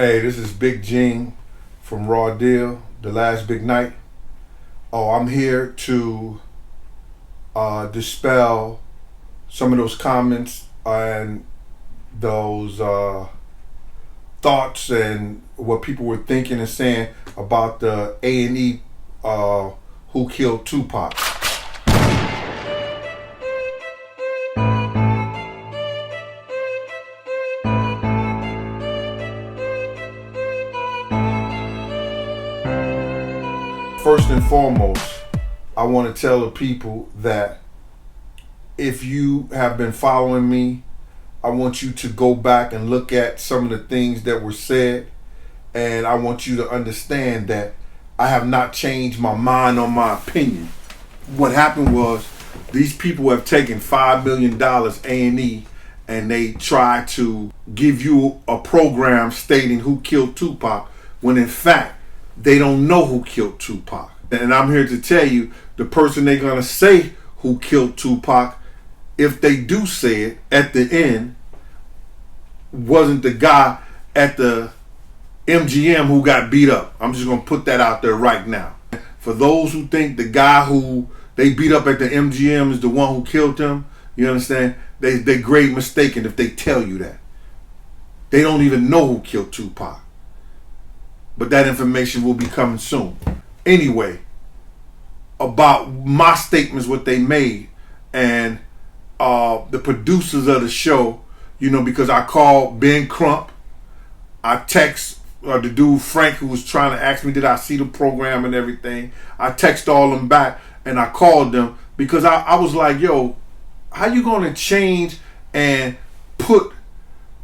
Hey, this is Big Gene from Raw Deal, The Last Big Night. Oh, I'm here to dispel some of those comments and those thoughts and what people were thinking and saying about the A&E who killed Tupac. First and foremost, I want to tell the people that if you have been following me, I want you to go back and look at some of the things that were said, and I want you to understand that I have not changed my mind on my opinion. What happened was these people have taken $5 million A&E and they try to give you a program stating who killed Tupac when in fact they don't know who killed Tupac. And I'm here to tell you, the person they're gonna say who killed Tupac, if they do say it at the end, wasn't the guy at the MGM who got beat up. I'm just gonna put that out there right now. For those who think the guy who they beat up at the MGM is the one who killed him, you understand? They grave mistaken if they tell you that. They don't even know who killed Tupac. But that information will be coming soon. Anyway, about my statements, what they made, and the producers of the show, because I called Ben Crump, I text the dude Frank who was trying to ask me did I see the program and everything. I text all them back and I called them because I was like, yo, how you gonna change and put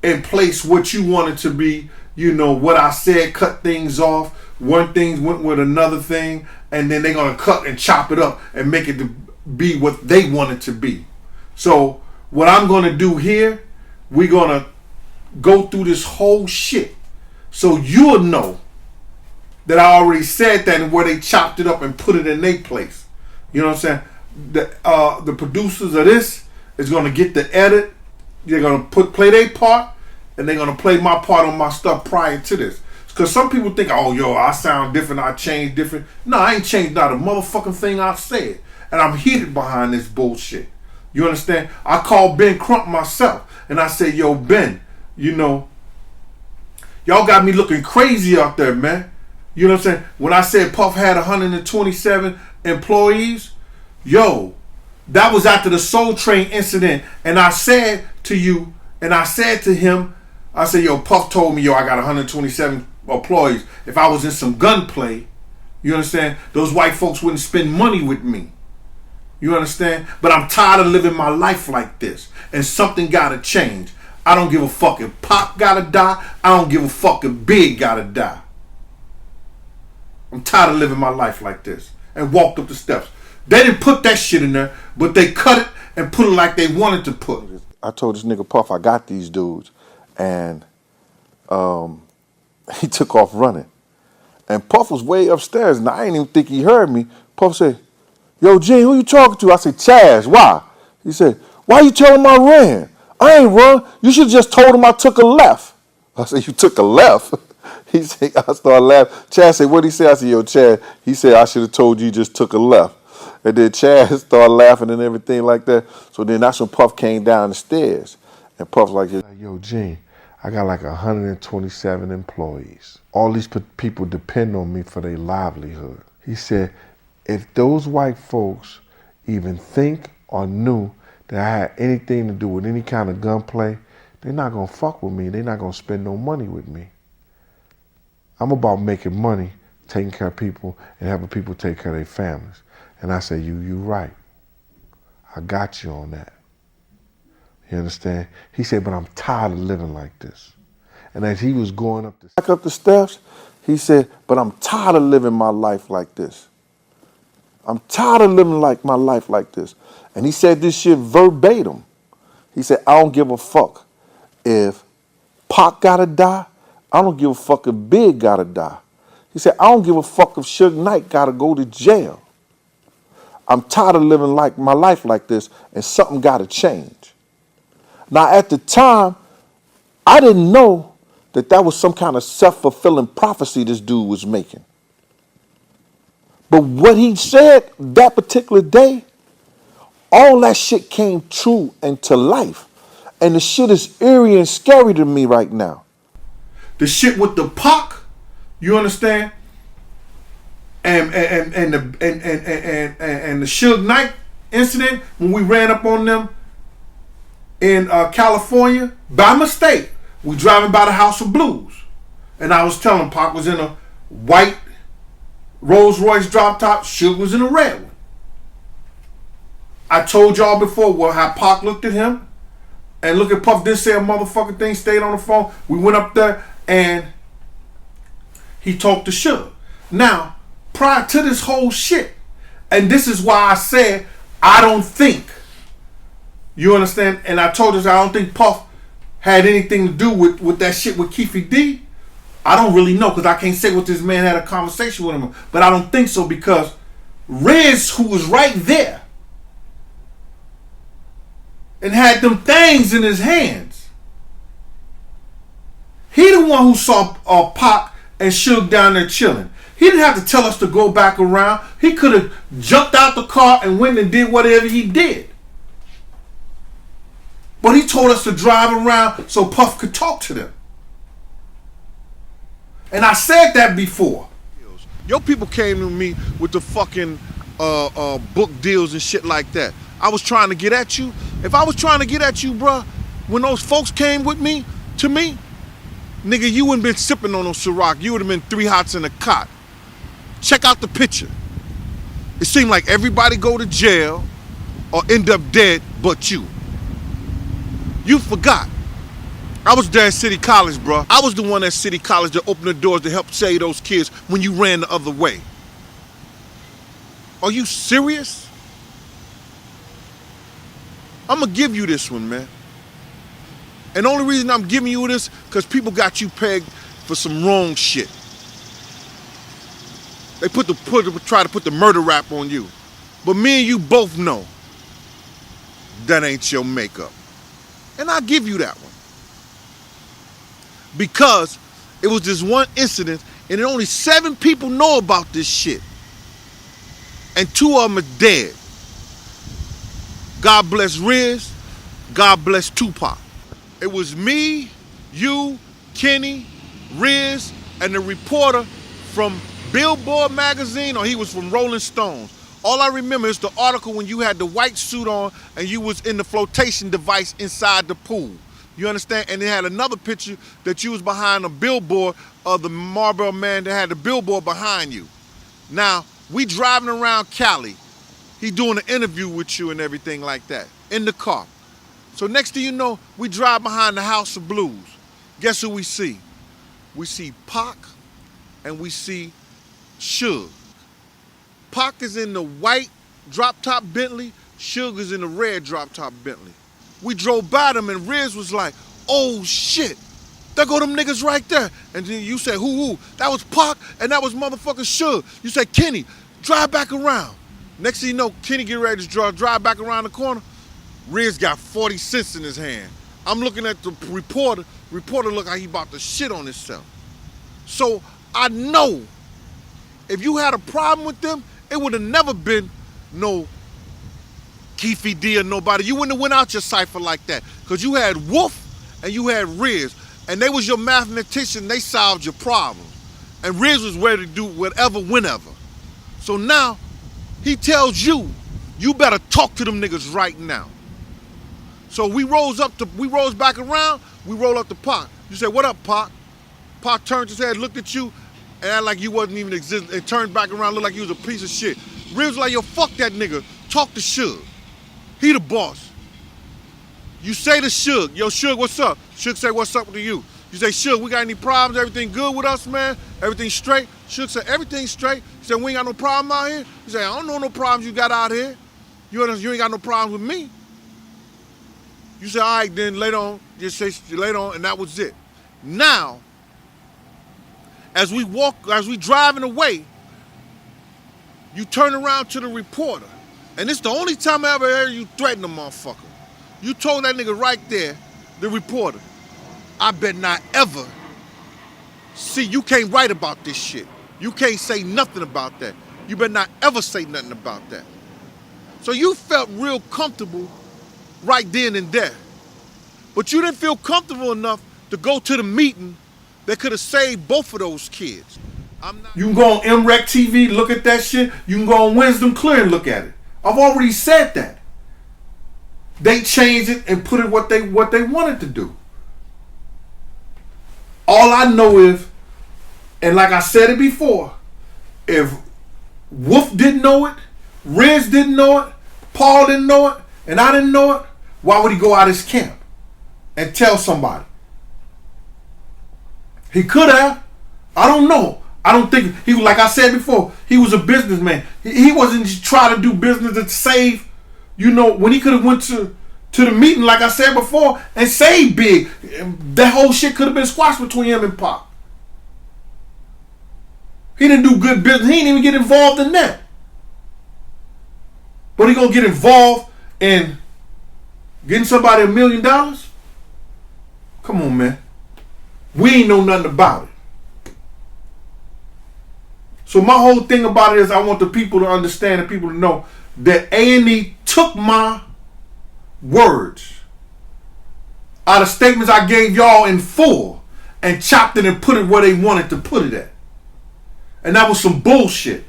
in place what you wanted to be? What I said, cut things off. One thing went with another thing, and then they're gonna cut and chop it up and make it to be what they want it to be. So what I'm gonna do here, we're gonna go through this whole shit so you'll know that I already said that and where they chopped it up and put it in their place. You know what I'm saying? The producers of this is gonna get the edit. They're gonna play their part, and they're gonna play my part on my stuff prior to this. Because some people think, oh, yo, I sound different, I change different. No, I ain't changed not a motherfucking thing I said. And I'm heated behind this bullshit. You understand? I called Ben Crump myself, and I said, yo, Ben, y'all got me looking crazy out there, man. You know what I'm saying? When I said Puff had 127 employees, yo, that was after the Soul Train incident. And I said to you, and I said to him, I said, yo, Puff told me, yo, I got 127 employees. If I was in some gunplay, you understand, those white folks wouldn't spend money with me. You understand? But I'm tired of living my life like this. And something gotta change. I don't give a fuck if Pop gotta die. I don't give a fuck if Big gotta die. I'm tired of living my life like this. And walked up the steps. They didn't put that shit in there, but they cut it and put it like they wanted to put it. I told this nigga Puff I got these dudes. And he took off running. And Puff was way upstairs, and I didn't even think he heard me. Puff said, yo, Gene, who you talking to? I said, Chaz, why? He said, why you tell him I ran? I ain't run. You should have just told him I took a left. I said, you took a left? He said, I started laughing. Chaz said, what'd he say? I said, yo, Chaz, he said, I should have told you just took a left. And then Chaz started laughing and everything like that. So then that's when Puff came down the stairs. And Puff's like, yo, Gene, I got like 127 employees. All these people depend on me for their livelihood. He said, if those white folks even think or knew that I had anything to do with any kind of gunplay, they're not gonna fuck with me. They're not gonna spend no money with me. I'm about making money, taking care of people, and having people take care of their families. And I said, you right. I got you on that. You understand? He said, but I'm tired of living like this. And as he was going up the steps, he said, but I'm tired of living my life like this. I'm tired of living my life like this. And he said this shit verbatim. He said, I don't give a fuck if Pac gotta die. I don't give a fuck if Big gotta die. He said, I don't give a fuck if Suge Knight gotta go to jail. I'm tired of living my life like this, and something gotta change. Now, at the time, I didn't know that was some kind of self-fulfilling prophecy this dude was making. But what he said that particular day, all that shit came true and to life. And the shit is eerie and scary to me right now. The shit with the Pac, you understand? And the Suge Knight incident when we ran up on them in California by mistake. We driving by the House of Blues, and I was telling Pac was in a white Rolls Royce drop top. Suge was in a red one. I told y'all before how Pac looked at him, and look at Puff didn't say a motherfucking thing. Stayed on the phone. We went up there and he talked to Suge. Now, prior to this whole shit, and this is why I said I don't think, you understand, and I told us I don't think Puff had anything to do with that shit with Keefy D. I don't really know because I can't say what this man had a conversation with him, but I don't think so because Riz, who was right there and had them things in his hands, he the one who saw Pac and Suge down there chilling. He didn't have to tell us to go back around. He could have jumped out the car and went and did whatever he did. But he told us to drive around so Puff could talk to them. And I said that before. Your people came to me with the fucking book deals and shit like that. I was trying to get at you. If I was trying to get at you, bruh, when those folks came with me, to me, nigga, you wouldn't been sipping on no Ciroc. You would have been 3 hots in a cot. Check out the picture. It seemed like everybody go to jail or end up dead but you. You forgot. I was there at City College, bro. I was the one at City College that opened the doors to help save those kids when you ran the other way. Are you serious? I'm gonna give you this one, man. And the only reason I'm giving you this, because people got you pegged for some wrong shit. They try to put the murder rap on you. But me and you both know that ain't your makeup. And I'll give you that one. Because it was this one incident and only 7 people know about this shit. And 2 of them are dead. God bless Riz, God bless Tupac. It was me, you, Kenny, Riz, and the reporter from Billboard magazine, or he was from Rolling Stones. All I remember is the article when you had the white suit on and you was in the flotation device inside the pool. You understand? And they had another picture that you was behind a billboard of the Marlboro man that had the billboard behind you. Now, we driving around Cali. He doing an interview with you and everything like that in the car. So next thing you know, we drive behind the House of Blues. Guess who we see? We see Pac and we see Suge. Pac is in the white drop-top Bentley. Suge is in the red drop-top Bentley. We drove by them and Riz was like, oh shit, there go them niggas right there. And then you said, who? That was Pac and that was motherfucking Suge. You said, Kenny, drive back around. Next thing you know, Kenny get ready to drive back around the corner. Riz got 40 cents in his hand. I'm looking at the reporter. Reporter look like he about to shit on himself. So I know if you had a problem with them, it would have never been no Keefy D or nobody. You wouldn't have went out your cipher like that. Because you had Wolf and you had Riz. And they was your mathematician. They solved your problems. And Riz was ready to do whatever, whenever. So now, he tells you, you better talk to them niggas right now. So we rose back around, we roll up to Pac. You said, what up, Pac? Pac turned his head, looked at you, and acted like you wasn't even existing, and turned back around, looked like you was a piece of shit. Riz was like, yo, fuck that nigga. Talk to Suge. He the boss. You say to Suge, yo, Suge, what's up? Suge say, what's up to you? You say, Suge, we got any problems? Everything good with us, man? Everything straight? Suge said, everything's straight. He said, we ain't got no problem out here? He said, I don't know no problems you got out here. You ain't got no problems with me. You say, all right, then later on, just say later on, and that was it. Now, as we driving away, you turn around to the reporter, and it's the only time I ever heard you threaten a motherfucker. You told that nigga right there, the reporter, I bet not ever see, you can't write about this shit. You can't say nothing about that. You better not ever say nothing about that. So you felt real comfortable right then and there. But you didn't feel comfortable enough to go to the meeting that could have saved both of those kids. You can go on MREC TV, look at that shit. You can go on Wisdom Clear and look at it. I've already said that. They changed it and put it what they wanted to do. All I know is, and like I said it before, if Wolf didn't know it, Riz didn't know it, Paul didn't know it, and I didn't know it, why would he go out of his camp and tell somebody? He could have. I don't know. I don't think he was, like I said before, he was a businessman. He wasn't just trying to do business to save, when he could have went to the meeting, like I said before, and saved big. That whole shit could have been squashed between him and Pac. He didn't do good business. He didn't even get involved in that. But he gonna get involved in getting somebody $1 million? Come on, man. We ain't know nothing about it. So my whole thing about it is I want the people to understand and people to know that A&E took my words out of statements I gave y'all in full and chopped it and put it where they wanted to put it at. And that was some bullshit.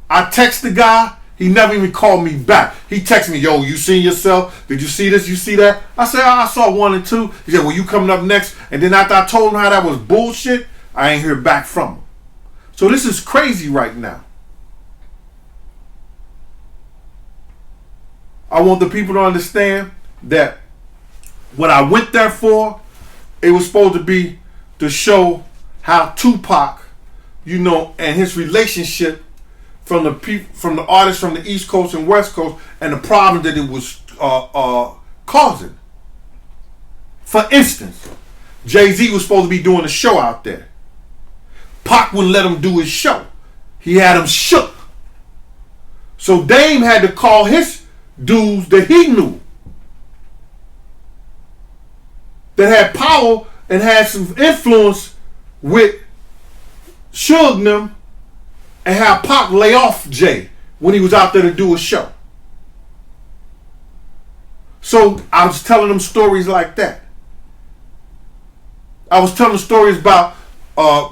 I texted the guy. He never even called me back. He texted me, yo, you seen yourself? Did you see this? You see that? I said, I saw 1 and 2. He said, well, you coming up next? And then after I told him how that was bullshit, I ain't hear back from him. So this is crazy right now. I want the people to understand that what I went there for, it was supposed to be to show how Tupac, and his relationship from the artists from the East Coast and West Coast, and the problem that it was causing. For instance, Jay-Z was supposed to be doing a show out there. Pac wouldn't let him do his show. He had him shook. So Dame had to call his dudes that he knew, that had power and had some influence with Suge and them, and have Pac lay off Jay when he was out there to do a show. So I was telling them stories like that. I was telling stories about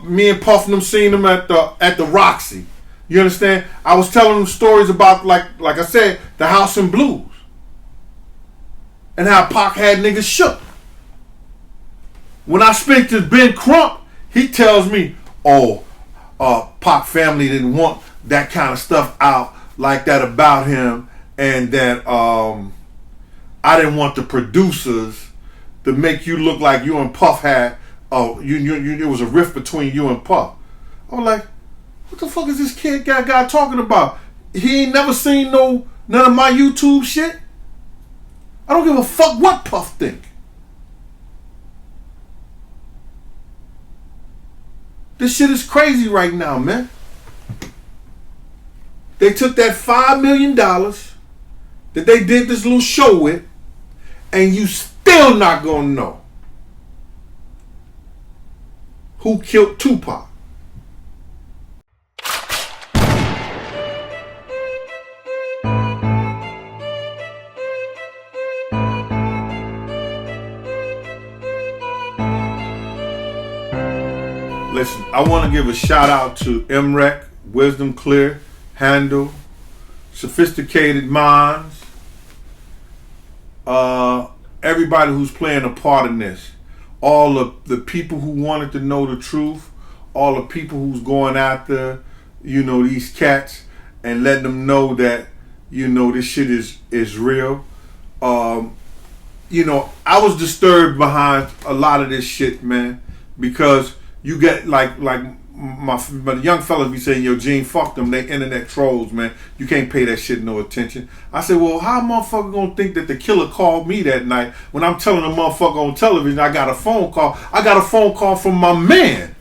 me and Puff and them seeing them at the Roxy. You understand? I was telling them stories about, like I said, the House and Blues. And how Pac had niggas shook. When I speak to Ben Crump, he tells me, Pac family didn't want that kind of stuff out like that about him, and that I didn't want the producers to make you look like you and Puff had there was a rift between you and Puff. I was like, what the fuck is this kid guy talking about? He ain't never seen none of my YouTube shit. I don't give a fuck what Puff think. This shit is crazy right now, man. They took that $5 million that they did this little show with, and you still not gonna know who killed Tupac. Listen, I want to give a shout out to MREC, Wisdom Clear, Handle, Sophisticated Minds, everybody who's playing a part in this. All of the people who wanted to know the truth, all the people who's going after, these cats and letting them know that, this shit is real. I was disturbed behind a lot of this shit, man, because you get like my young fellas be saying, yo, Gene, fuck them, they internet trolls, man. You can't pay that shit no attention. I said, well, how a motherfucker gonna think that the killer called me that night when I'm telling a motherfucker on television I got a phone call? I got a phone call from my man.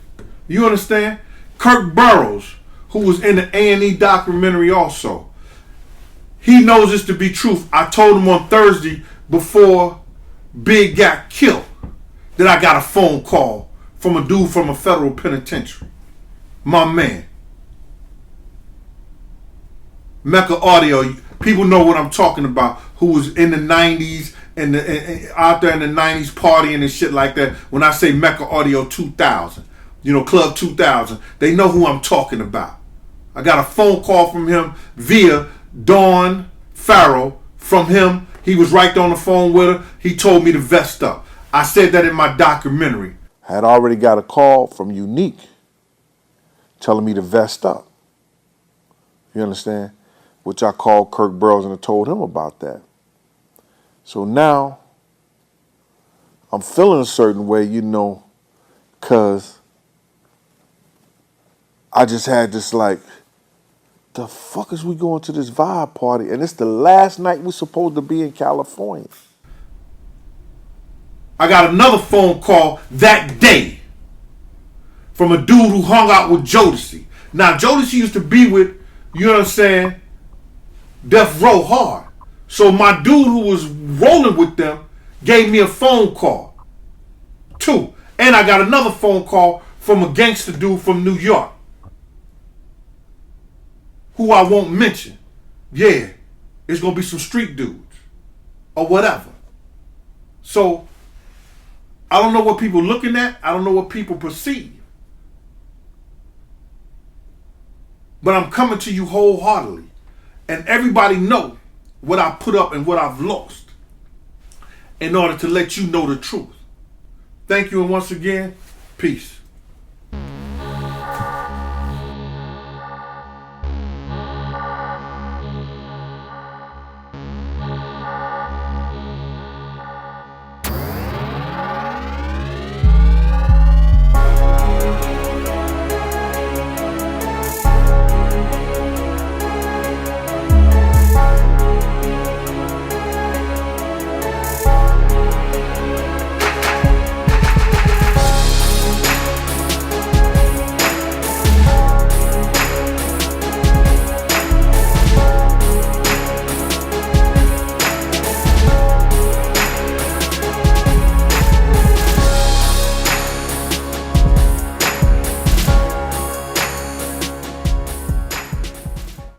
You understand? Kirk Burroughs, who was in the A&E documentary also. He knows this to be truth. I told him on Thursday before Big got killed that I got a phone call from a dude from a federal penitentiary. My man. Mecca Audio, people know what I'm talking about, who was in the 90s and out there in the 90s partying and shit like that. When I say Mecca Audio 2000, Club 2000, they know who I'm talking about. I got a phone call from him via Dawn Farrell from him. He was right on the phone with her. He told me to vest up. I said that in my documentary. I had already got a call from Unique telling me to vest up. You understand? Which I called Kirk Burroughs and I told him about that. So now I'm feeling a certain way, because I just had this the fuck is we going to this vibe party? And it's the last night we're supposed to be in California. I got another phone call that day from a dude who hung out with Jodeci. Now, Jodeci used to be with, Death Row Hard. So my dude who was rolling with them gave me a phone call. 2. And I got another phone call from a gangster dude from New York, who I won't mention. Yeah, it's going to be some street dudes or whatever. So I don't know what people looking at. I don't know what people perceive. But I'm coming to you wholeheartedly. And everybody know what I put up and what I've lost in order to let you know the truth. Thank you, and once again, peace.